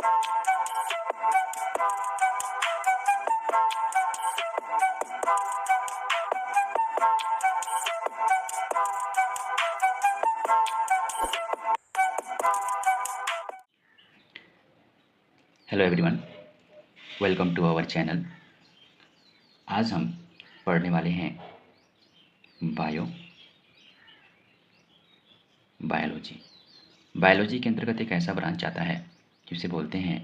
Hello everyone, welcome to our channel. आज हम पढ़ने वाले हैं बायोलॉजी। बायोलॉजी के अंतर्गत एक ऐसा ब्रांच आता है जिसे बोलते हैं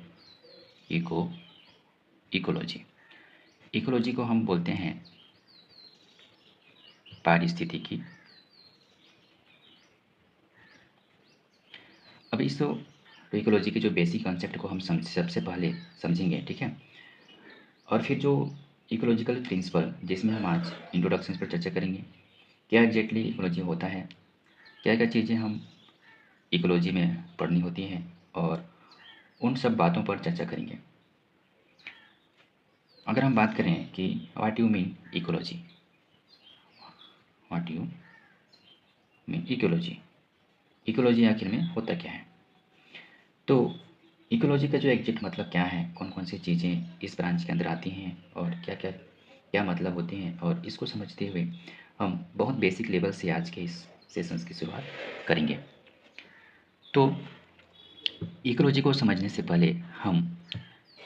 इकोलॉजी। इकोलॉजी को हम बोलते हैं पारिस्थितिकी। अब इस इकोलॉजी के जो बेसिक कॉन्सेप्ट को हम सबसे पहले समझेंगे, ठीक है। और फिर जो इकोलॉजिकल प्रिंसिपल, जिसमें हम आज इंट्रोडक्शन पर चर्चा करेंगे, क्या एग्जैक्टली इकोलॉजी होता है, क्या क्या चीज़ें हम इकोलॉजी में पढ़नी होती हैं, और उन सब बातों पर चर्चा करेंगे। अगर हम बात करें कि what you mean ecology, what you mean ecology, ecology आखिर में होता क्या है। तो इकोलॉजी का जो एग्जैक्ट मतलब क्या है, कौन कौन सी चीज़ें इस ब्रांच के अंदर आती हैं और क्या क्या क्या मतलब होते हैं, और इसको समझते हुए हम बहुत बेसिक लेवल से आज के इस सेशंस की शुरुआत करेंगे। तो इकोलॉजी को समझने से पहले हम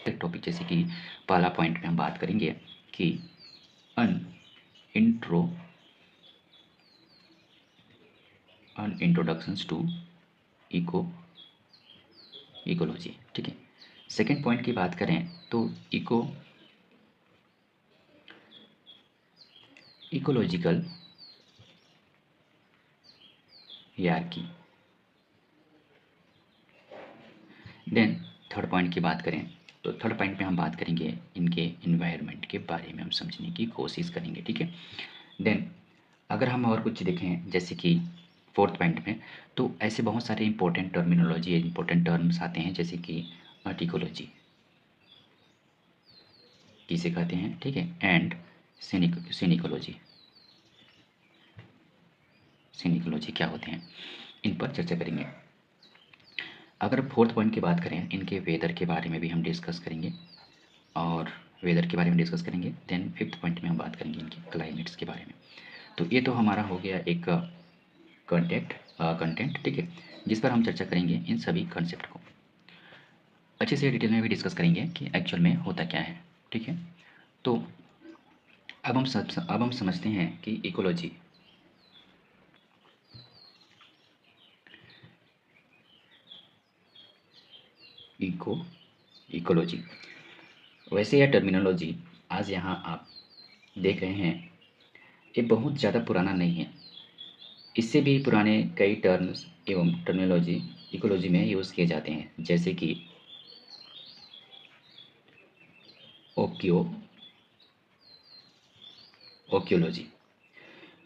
एक टॉपिक, जैसे कि पहला पॉइंट में हम बात करेंगे कि अन इंट्रोडक्शंस टू इकोलॉजी, ठीक है। सेकेंड पॉइंट की बात करें तो ecological hierarchy. Then third point की बात करें तो थर्ड पॉइंट में हम बात करेंगे इनके इन्वायरमेंट के बारे में, हम समझने की कोशिश करेंगे, ठीक है। देन अगर हम और कुछ देखें, जैसे कि फोर्थ पॉइंट में, तो ऐसे बहुत सारे इंपॉर्टेंट टर्मिनोलॉजी, इंपॉर्टेंट टर्म्स आते हैं, जैसे कि आर्टिकोलॉजी किसे कहते हैं, ठीक है, एंड सिनिकोलॉजी क्या होते हैं, इन पर चर्चा करेंगे। अगर फोर्थ पॉइंट की बात करें, इनके वेदर के बारे में भी हम डिस्कस करेंगे, और वेदर के बारे में डिस्कस करेंगे। देन फिफ्थ पॉइंट में हम बात करेंगे इनके क्लाइमेट्स के बारे में। तो ये तो हमारा हो गया एक कंटेंट, ठीक है, जिस पर हम चर्चा करेंगे इन सभी कंसेप्ट को अच्छे से डिटेल में भी डिस्कस करेंगे कि एक्चुअल में होता क्या है, ठीक है। तो अब हम समझते हैं कि इकोलॉजी वैसे यह टर्मिनोलॉजी आज यहाँ आप देख रहे हैं, ये बहुत ज़्यादा पुराना नहीं है। इससे भी पुराने कई टर्म्स एवं टर्मिनोलॉजी इकोलॉजी में यूज़ किए जाते हैं, जैसे कि ओक्योलॉजी,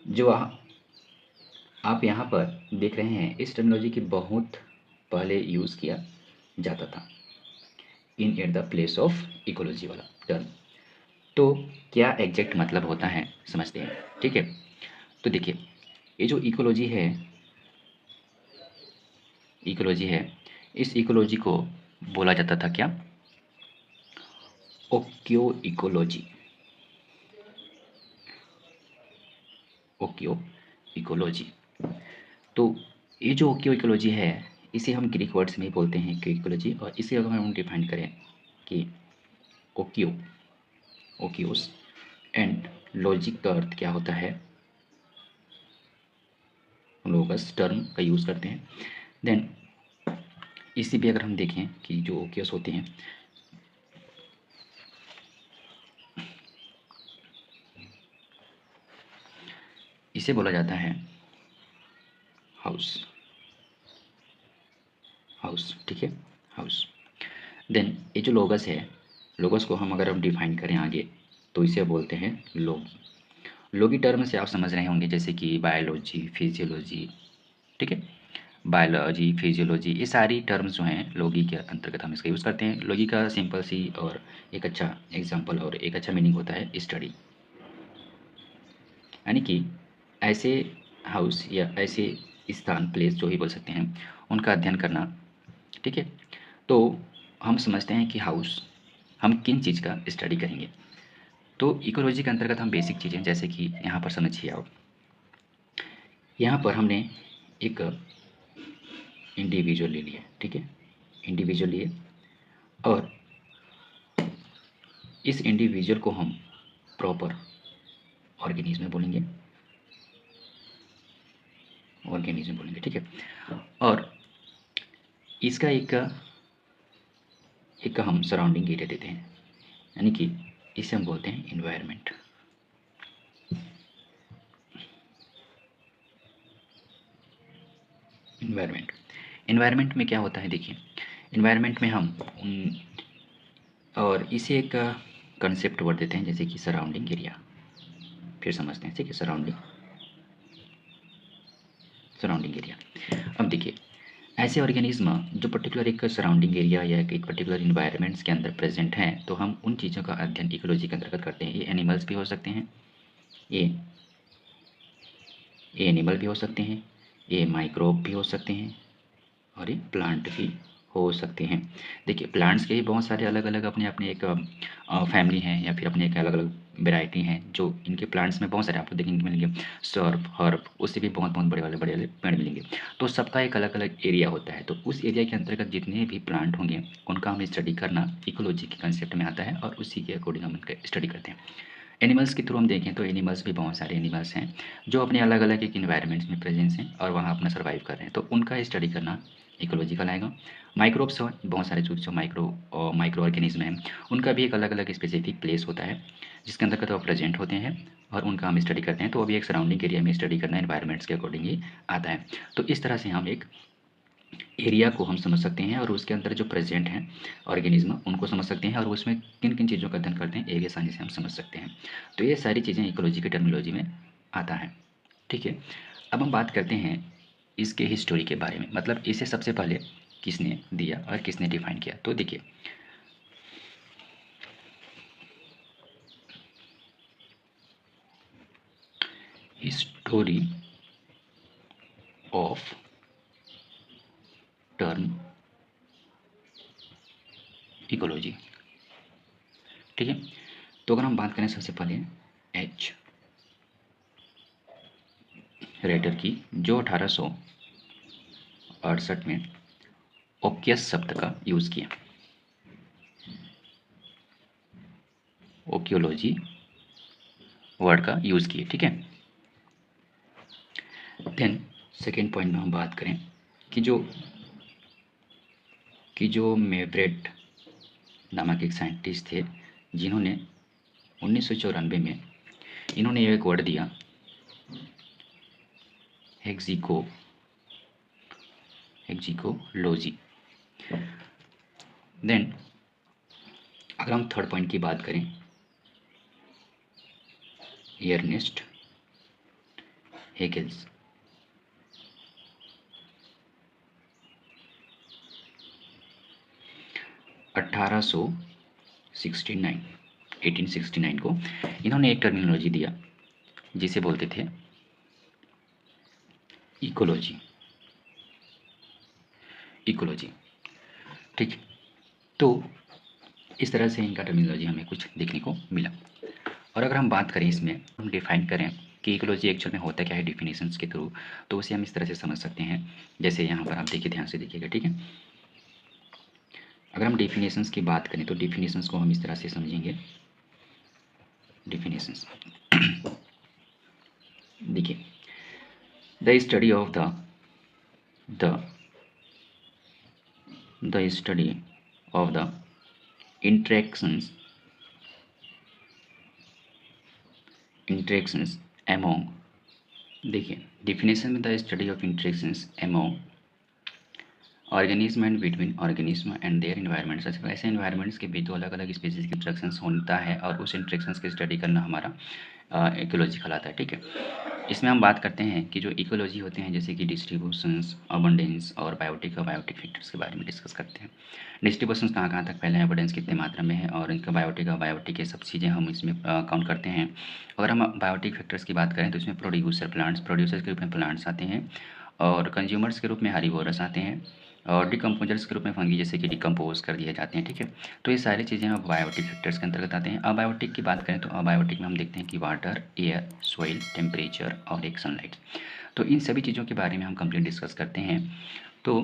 जो आप यहाँ पर देख रहे हैं। इस टर्मिनोलॉजी की बहुत पहले यूज़ किया जाता था in at the place of ecology वाला टर्म। तो क्या एग्जैक्ट मतलब होता है समझते हैं, ठीक है। तो देखिए, ये जो इकोलॉजी है, इस इकोलॉजी को बोला जाता था क्या, ओक्यो इकोलॉजी। ओक्यो इकोलॉजी। तो ये जो ओक्यो इकोलॉजी है, इसे हम ग्रीक वर्ड्स में बोलते हैं ओक्यो इकोलॉजी। और इसे अगर हम डिफाइन करें कि ओक्योस एंड लॉजिक का अर्थ क्या होता है, हम लोग बस टर्म का यूज़ करते हैं। देन इसी भी अगर हम देखें कि जो ओक्योस होते हैं, इसे बोला जाता है हाउस, ठीक है, हाउस। देन ये जो लोगस है, लोगस को हम अगर हम डिफाइन करें आगे, तो इसे बोलते हैं लोगी। लोगी टर्म से आप समझ रहे होंगे, जैसे कि बायोलॉजी, फिजियोलॉजी, ठीक है, बायोलॉजी, फिजियोलॉजी, ये सारी टर्म्स जो हैं लोगी के अंतर्गत हम इसका यूज़ करते हैं। लोगी का सिंपल सी और एक अच्छा एग्जांपल और एक अच्छा मीनिंग होता है स्टडी, यानी कि ऐसे हाउस या ऐसे स्थान, प्लेस जो ही बोल सकते हैं, उनका अध्ययन करना, ठीक है। तो हम समझते हैं कि हाउस हम किन चीज़ का स्टडी करेंगे। तो इकोलॉजी के अंतर्गत हम बेसिक चीज़ें जैसे कि यहाँ पर समझिए आप, यहाँ पर हमने एक इंडिविजुअल ले लिया, ठीक है, इंडिविजुअल लिए, और इस इंडिविजुअल को हम प्रॉपर ऑर्गेनिज्म बोलेंगे, ऑर्गेनिज्म बोलेंगे, ठीक है। और इसका एक हम सराउंडिंग एरिया देते हैं, यानी कि इसे हम बोलते हैं इन्वायरमेंट। इन्वायरमेंट में क्या होता है, देखिए, इन्वायरमेंट में हम और इसे एक कंसेप्ट वर्ड देते हैं जैसे कि सराउंडिंग एरिया। फिर समझते हैं, ठीक है, सराउंडिंग एरिया। अब देखिए, ऐसे ऑर्गेनिज्म जो पर्टिकुलर एक सराउंडिंग एरिया या एक पर्टिकुलर इन्वायरमेंट्स के अंदर प्रेजेंट हैं, तो हम उन चीज़ों का अध्ययन इकोलॉजी के अंतर्गत करते हैं। ये एनिमल्स भी हो सकते हैं, ये एनिमल भी हो सकते हैं, ये माइक्रोब भी हो सकते हैं, और ये प्लांट भी हो सकते हैं। देखिए, प्लांट्स के भी बहुत सारे अलग अलग अपने अपने एक फैमिली हैं, या फिर अपने एक अलग अलग वेराइटी हैं, जो इनके प्लांट्स में बहुत सारे आपको देखने को मिलेंगे। सर्फ, हर्ब, उससे भी बहुत बहुत बड़े वाले पेड़ मिलेंगे। तो सबका एक अलग अलग एरिया होता है, तो उस एरिया के अंतर्गत जितने भी प्लांट होंगे उनका हमें स्टडी करना इकोलॉजी के कंसेप्ट में आता है, और उसी के अकॉर्डिंग हम उनका स्टडी करते हैं। एनिमल्स के थ्रू हम देखें तो एनिमल्स भी बहुत सारे एनिमल्स हैं जो अपने अलग अलग एक इन्वायरमेंट्स में प्रेजेंस हैं और वहाँ अपना सर्वाइव कर रहे हैं, तो उनका स्टडी करना इकोलॉजिकल आएगा। माइक्रोब्स और बहुत सारे जो माइक्रो ऑर्गेनिज्म हैं, उनका भी एक अलग अलग स्पेसिफिक प्लेस होता है जिसके अंदर वो प्रेजेंट होते हैं, और उनका हम स्टडी करते हैं। तो अभी एक सराउंडिंग एरिया में स्टडी करना एनवायरमेंट्स के अकॉर्डिंग ही आता है। तो इस तरह से हम एक एरिया को हम समझ सकते हैं, और उसके अंदर जो प्रेजेंट हैं ऑर्गेनिज्म उनको समझ सकते हैं, और उसमें किन किन चीज़ों का अध्ययन करते हैं एक आसानी से हम समझ सकते हैं। तो ये सारी चीज़ें इकोलॉजी की टर्मिनोलॉजी में आता है, ठीक है। अब हम बात करते हैं इसके हिस्टोरी के बारे में, मतलब इसे सबसे पहले किसने दिया और किसने डिफाइन किया। तो देखिए, हिस्टोरी ऑफ टर्म इकोलॉजी, ठीक है। तो अगर हम बात करें सबसे पहले एच रेटर की, जो 1868 में ओकियस शब्द का यूज़ किया, ओकियोलॉजी वर्ड का यूज़ किए, ठीक है। देन सेकेंड पॉइंट में हम बात करें कि जो मेब्रेट नामक एक साइंटिस्ट थे, जिन्होंने 1994 में इन्होंने एक वर्ड दिया हेक्सिकोलॉजी। देन अगर हम थर्ड पॉइंट की बात करें, एर्नेस्ट हेगल्स, अट्ठारह सौ 1869 को इन्होंने एक टर्मिनोलॉजी दिया जिसे बोलते थे इकोलॉजी, ठीक। तो इस तरह से इनका टर्मिनोलॉजी हमें कुछ देखने को मिला। और अगर हम बात करें, इसमें हम डिफाइन करें कि इकोलॉजी एक्चुअल में होता क्या है डिफिनेशंस के थ्रू, तो उसे हम इस तरह से समझ सकते हैं। जैसे यहाँ पर आप देखिए, ध्यान से देखिएगा, ठीक है। अगर हम डिफिनेशंस की बात करें तो डिफिनेशंस को हम इस तरह से समझेंगे। डिफिनेशंस देखिए, the study of the study of the interactions among, देखिए डिफिनेशन में the study of interactions among organism and between organism and their environments. ऐसे इन्वायरमेंट्स के बीच जो अलग अलग स्पीसीज के इंट्रैक्शंस होता है, और उस इंट्रैक्शंस की स्टडी करना हमारा इकोलॉजी कहलाता है, ठीक है। इसमें हम बात करते हैं कि जो इकोलॉजी होते हैं, जैसे कि डिस्ट्रीब्यूशंस, अबंडेंस और बायोटिक और बायोटिक फैक्टर्स के बारे में डिस्कस करते हैं। डिस्ट्रीब्यूशंस कहाँ कहाँ तक फैले हैं, अबंडेंस कितनी मात्रा में है, और इनका बायोटिक और बायोटिक ये सब चीज़ें हम इसमें काउंट करते हैं। अगर हम बायोटिक फैक्टर्स की बात करें तो इसमें प्रोड्यूसर के रूप में प्लांट्स आते हैं, और कंज्यूमर्स के रूप में हर्बीवोरस आते हैं, और डिकम्पोजर्स के रूप में फंगी जैसे कि डिकम्पोज कर दिए जाते हैं, ठीक है। तो ये सारी चीज़ें अब बायोटिक फैक्टर्स के अंतर्गत आते हैं। अबायोटिक की बात करें तो अबायोटिक में हम देखते हैं कि वाटर, एयर, सॉइल, टेम्परेचर और एक सनलाइट। तो इन सभी चीज़ों के बारे में हम कंप्लीट डिस्कस करते हैं। तो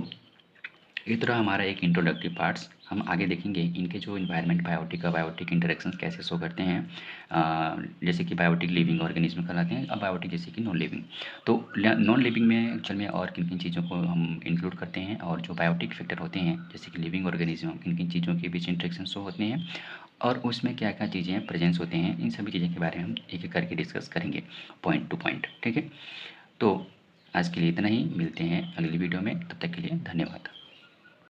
ये तो रहा हमारा एक इंट्रोडक्टरी पार्ट्स। हम आगे देखेंगे इनके जो इन्वायरमेंट बायोटिक अबायोटिक इंटरेक्शंस कैसे शो करते हैं। जैसे कि बायोटिक लिविंग ऑर्गेनिज्म कहलाते हैं, अबायोटिक जैसे कि नॉन लिविंग। तो नॉन लिविंग में एक्चुअल में और किन किन चीज़ों को हम इंक्लूड करते हैं, और जो बायोटिक फैक्टर होते हैं जैसे कि लिविंग ऑर्गेनिज्म, किन किन चीज़ों के बीच इंटरेक्शन शो होते हैं और उसमें क्या क्या चीज़ें प्रेजेंस होते हैं, इन सभी चीज़ों के बारे में हम एक एक करके डिस्कस करेंगे पॉइंट टू पॉइंट, ठीक है। तो आज के लिए इतना ही, मिलते हैं अगली वीडियो में, तब तक के लिए धन्यवाद।